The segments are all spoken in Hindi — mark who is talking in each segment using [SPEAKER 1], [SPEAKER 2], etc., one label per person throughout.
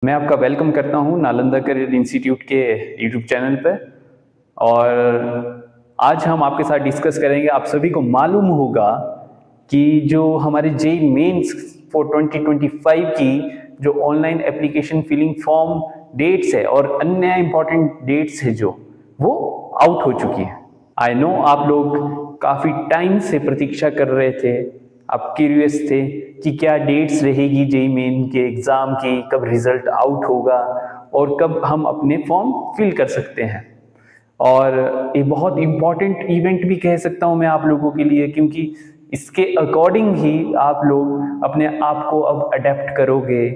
[SPEAKER 1] मैं आपका वेलकम करता हूं नालंदा करियर इंस्टीट्यूट के यूट्यूब चैनल पर। और आज हम आपके साथ डिस्कस करेंगे। आप सभी को मालूम होगा कि जो हमारे जेईई मेंस फॉर 2025 की जो online application filling form dates है और अन्य इंपॉर्टेंट डेट्स है जो वो आउट हो चुकी है। आई नो आप लोग काफ़ी टाइम से प्रतीक्षा कर रहे थे, आप क्यूरियस थे कि क्या डेट्स रहेगी जेईई मेन के एग्ज़ाम की, कब रिजल्ट आउट होगा और कब हम अपने फॉर्म फिल कर सकते हैं। और ये बहुत इम्पॉर्टेंट इवेंट भी कह सकता हूँ मैं आप लोगों के लिए, क्योंकि इसके अकॉर्डिंग ही आप लोग अपने आप को अब अडेप्ट करोगे,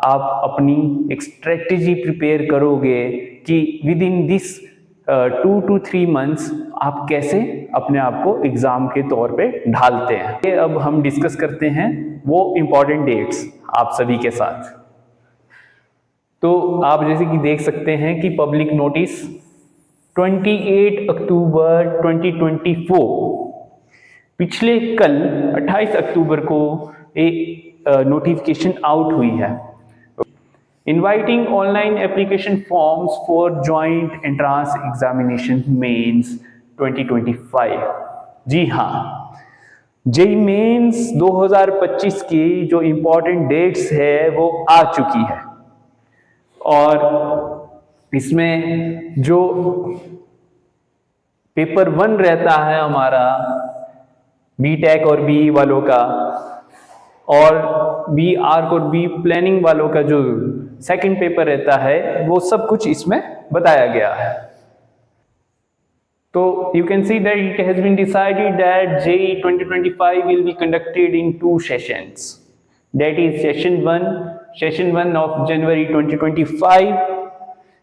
[SPEAKER 1] आप अपनी एक स्ट्रेटजी प्रिपेयर करोगे कि with in this 2 to 3 months आप कैसे अपने आप को एग्जाम के तौर पे ढालते हैं। ये अब हम डिस्कस करते हैं वो इम्पॉर्टेंट डेट्स आप सभी के साथ। तो आप जैसे कि देख सकते हैं कि पब्लिक नोटिस 28 अक्टूबर 2024, पिछले कल 28 अक्टूबर को एक नोटिफिकेशन आउट हुई है। Inviting online application forms for joint entrance examination mains 2025। जी हाँ, जेईई मेंस 2025 की जो इम्पोर्टेंट डेट्स है वो आ चुकी है। और इसमें जो पेपर 1 रहता है हमारा बीटेक और बीई वालों का, और बी आर्क और बी प्लानिंग वालों का जो सेकंड पेपर रहता है, वो सब कुछ इसमें बताया गया है। तो you can see that it has been decided that JEE 2025 will be conducted in 2 sessions, that is session 1 of January 2025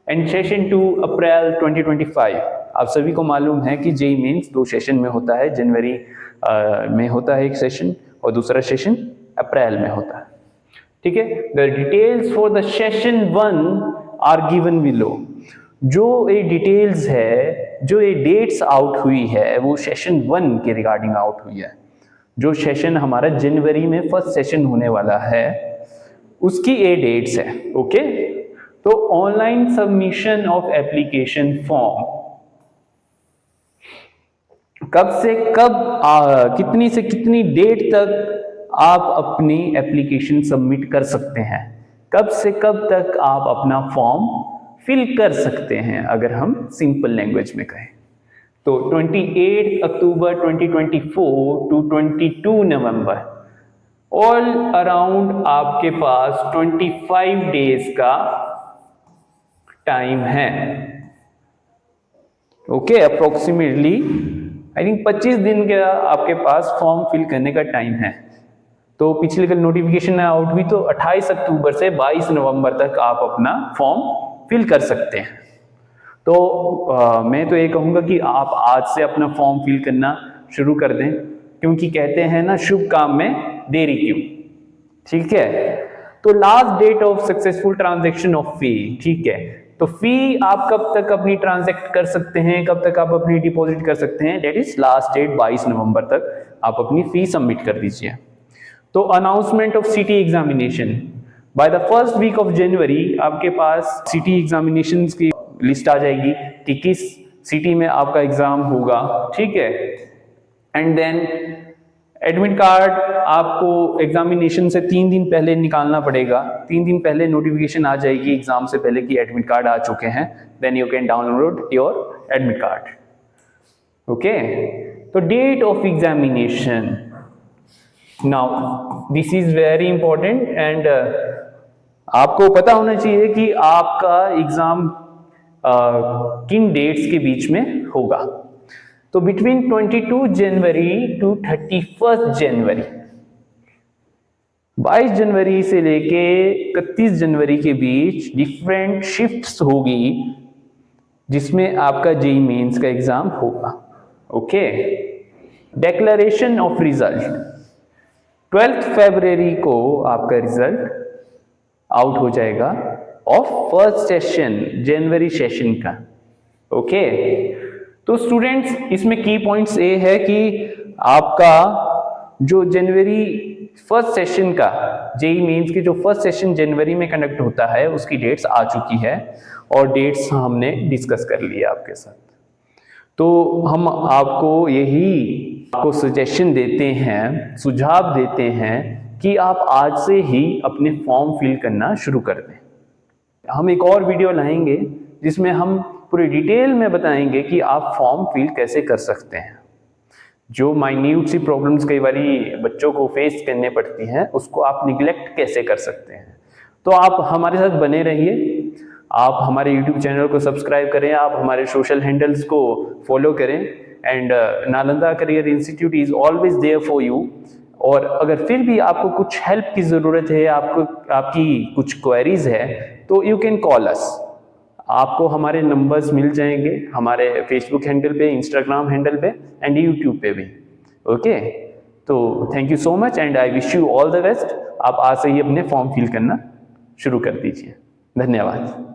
[SPEAKER 1] and session 2 April 2025। आप सभी को मालूम है कि जेईई मेंस 2 सेशन में होता है। जनवरी में होता है एक सेशन और दूसरा सेशन अप्रैल में होता है। ठीक है, the details for the session 1 are given below. जो ये डिटेल्स है, जो ये डेट्स आउट हुई है, वो सेशन 1 के रिगार्डिंग आउट हुई है। जो सेशन हमारा जनवरी में फर्स्ट सेशन होने वाला है उसकी ये डेट्स है। ओके, तो online submission of application form कब से कब कितनी से कितनी डेट तक आप अपनी एप्लीकेशन सबमिट कर सकते हैं, कब से कब तक आप अपना फॉर्म फिल कर सकते हैं, अगर हम सिंपल लैंग्वेज में कहें तो 28 अक्टूबर 2024 टू 22 नवंबर, ऑल अराउंड आपके पास 25 डेज का टाइम है। ओके, अप्रोक्सीमेटली आई थिंक 25 दिन का आपके पास फॉर्म फिल करने का टाइम है। तो पिछले कल नोटिफिकेशन आउट हुई तो 28 अक्टूबर से 22 नवंबर तक आप अपना फॉर्म फिल कर सकते हैं। तो मैं तो ये कहूँगा कि आप आज से अपना फॉर्म फिल करना शुरू कर दें, क्योंकि कहते हैं ना, शुभ काम में देरी क्यों। ठीक है, तो last date of successful transaction of fee. ठीक है, तो फी आप कब तक अपनी ट्रांजैक्ट कर सकते हैं, कब तक आप अपनी डिपॉजिट कर सकते हैं, डेट इज लास्ट डेट 22 नवंबर तक आप अपनी फी सबमिट कर दीजिए। तो announcement of city examination by the first week of January आपके पास सिटी एग्जामिनेशन की लिस्ट आ जाएगी कि किस सिटी में आपका एग्जाम होगा। ठीक है, एंड देन एडमिट कार्ड आपको एग्जामिनेशन से 3 दिन पहले निकालना पड़ेगा। 3 दिन पहले नोटिफिकेशन आ जाएगी एग्जाम से पहले कि एडमिट कार्ड आ चुके हैं, then you can download your admit card. Okay, तो date of examination, now this is very important and आपको पता होना चाहिए कि आपका एग्जाम किन डेट्स के बीच में होगा। तो बिटवीन 22 जनवरी टू 31 जनवरी, 22 जनवरी से लेके 31 जनवरी के बीच डिफरेंट शिफ्ट्स होगी जिसमें आपका जेईई मेंस का एग्जाम होगा। ओके, डिक्लेरेशन ऑफ रिजल्ट 12 फरवरी को आपका रिजल्ट आउट हो जाएगा of first session, January session का। ओके, तो स्टूडेंट्स इसमें की पॉइंट्स ये है कि आपका जो जनवरी फर्स्ट सेशन का, जेई मेंस की जो फर्स्ट सेशन जनवरी में कंडक्ट होता है उसकी डेट्स आ चुकी है और डेट्स हमने डिस्कस कर लिया आपके साथ। तो हम आपको सजेशन देते हैं, सुझाव देते हैं कि आप आज से ही अपने फॉर्म फिल करना शुरू कर दें। हम एक और वीडियो लाएंगे जिसमें हम पूरी डिटेल में बताएंगे कि आप फॉर्म फिल कैसे कर सकते हैं। जो माइन्यूट सी प्रॉब्लम्स कई बारी बच्चों को फेस करने पड़ती हैं उसको आप निगलेक्ट कैसे कर सकते हैं। तो आप हमारे साथ बने रहिए, आप हमारे यूट्यूब चैनल को सब्सक्राइब करें, आप हमारे सोशल हैंडल्स को फॉलो करें and Nalanda career institute is always there for you. और अगर फिर भी आपको कुछ हेल्प की ज़रूरत है, आपकी कुछ क्वेरीज है तो यू कैन कॉल अस। आपको हमारे नंबर्स मिल जाएंगे हमारे फेसबुक हैंडल पे, इंस्टाग्राम हैंडल पे एंड यूट्यूब पे भी। ओके, तो thank you so much and I wish you all the best. आप आज से ही अपने फॉर्म फिल करना शुरू कर दीजिए। धन्यवाद।